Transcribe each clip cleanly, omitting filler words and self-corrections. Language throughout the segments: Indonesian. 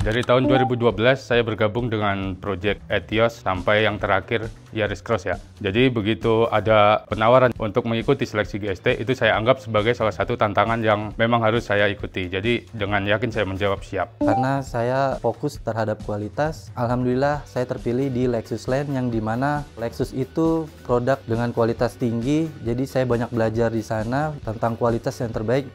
Dari tahun 2012 saya bergabung dengan Project Etios sampai yang terakhir Yaris Cross ya. Jadi begitu ada penawaran untuk mengikuti seleksi GST, itu saya anggap sebagai salah satu tantangan yang memang harus saya ikuti. Jadi dengan yakin saya menjawab siap. Karena saya fokus terhadap kualitas, alhamdulillah saya terpilih di Lexus Land yang dimana Lexus itu produk dengan kualitas tinggi. Jadi saya banyak belajar di sana tentang kualitas yang terbaik.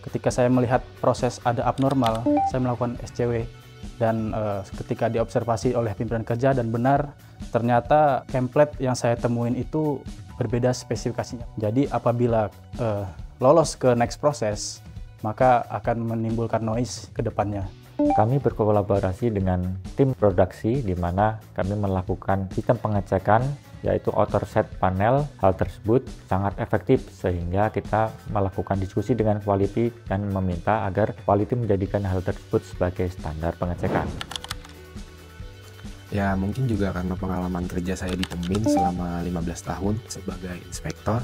Ketika saya melihat proses ada abnormal, saya melakukan SCW dan ketika diobservasi oleh pimpinan kerja dan benar, ternyata template yang saya temuin itu berbeda spesifikasinya. Jadi apabila lolos ke next proses, maka akan menimbulkan noise ke depannya. Kami berkolaborasi dengan tim produksi di mana kami melakukan sistem pengecekan yaitu outer set panel. Hal tersebut sangat efektif sehingga kita melakukan diskusi dengan quality dan meminta agar quality menjadikan hal tersebut sebagai standar pengecekan. Ya mungkin juga karena pengalaman kerja saya di Temin selama 15 tahun sebagai inspektor.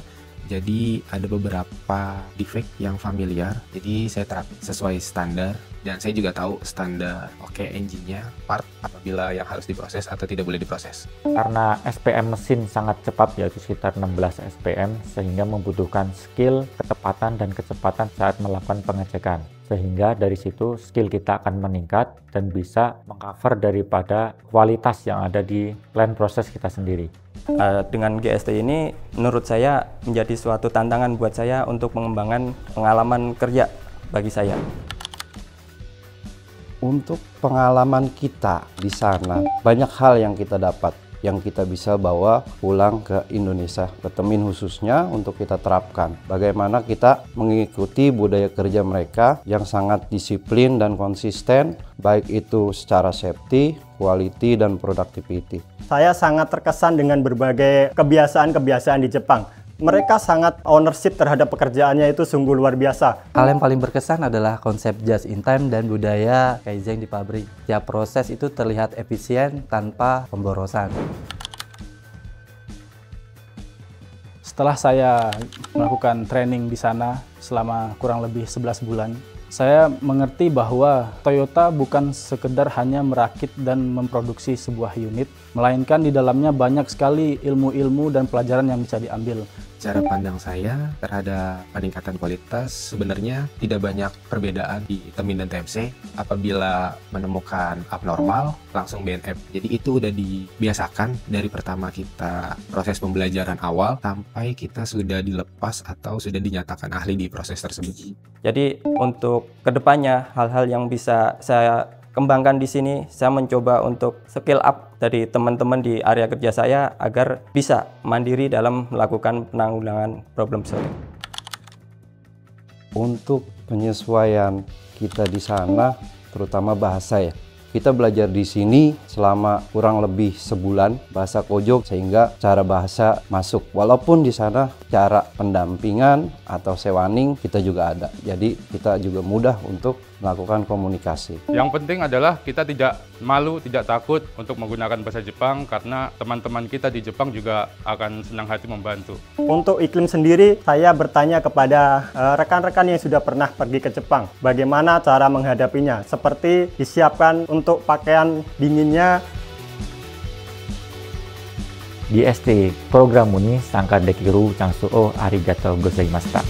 Jadi ada beberapa defect yang familiar, jadi saya terapin sesuai standar. Dan saya juga tahu standar engine-nya, part apabila yang harus diproses atau tidak boleh diproses. Karena SPM mesin sangat cepat, yaitu sekitar 16 SPM, sehingga membutuhkan skill, ketepatan, dan kecepatan saat melakukan pengecekan. Sehingga dari situ skill kita akan meningkat dan bisa mengcover daripada kualitas yang ada di line proses kita sendiri. Dengan GST ini menurut saya menjadi suatu tantangan buat saya untuk mengembangkan pengalaman kerja bagi saya. Untuk pengalaman kita di sana, banyak hal yang kita dapat, yang kita bisa bawa pulang ke Indonesia, ke Temin khususnya untuk kita terapkan. Bagaimana kita mengikuti budaya kerja mereka yang sangat disiplin dan konsisten, baik itu secara safety, quality, dan productivity. Saya sangat terkesan dengan berbagai kebiasaan-kebiasaan di Jepang. Mereka sangat ownership terhadap pekerjaannya itu sungguh luar biasa. Hal yang paling berkesan adalah konsep just in time dan budaya Kaizen di pabrik. Tiap proses itu terlihat efisien tanpa pemborosan. Setelah saya melakukan training di sana selama kurang lebih 11 bulan, saya mengerti bahwa Toyota bukan sekedar hanya merakit dan memproduksi sebuah unit, melainkan di dalamnya banyak sekali ilmu-ilmu dan pelajaran yang bisa diambil. Cara pandang saya terhadap peningkatan kualitas sebenarnya tidak banyak perbedaan di Temin dan TMC. Apabila menemukan abnormal, langsung BNF. Jadi itu udah dibiasakan dari pertama kita proses pembelajaran awal sampai kita sudah dilepas atau sudah dinyatakan ahli di proses tersebut. Jadi untuk kedepannya hal-hal yang bisa saya kembangkan di sini, saya mencoba untuk skill up dari teman-teman di area kerja saya agar bisa mandiri dalam melakukan penanggulangan problem solving. Untuk penyesuaian kita di sana, terutama bahasa ya. Kita belajar di sini selama kurang lebih sebulan bahasa Kojok sehingga cara bahasa masuk. Walaupun di sana cara pendampingan atau sewaning kita juga ada. Jadi kita juga mudah untuk melakukan komunikasi. Yang penting adalah kita tidak malu, tidak takut untuk menggunakan bahasa Jepang karena teman-teman kita di Jepang juga akan senang hati membantu. Untuk iklim sendiri, saya bertanya kepada rekan-rekan yang sudah pernah pergi ke Jepang, bagaimana cara menghadapinya, seperti disiapkan untuk pakaian dinginnya. GST program ini Sangka Dekiru Changsuo Arigatou Gozaimashita.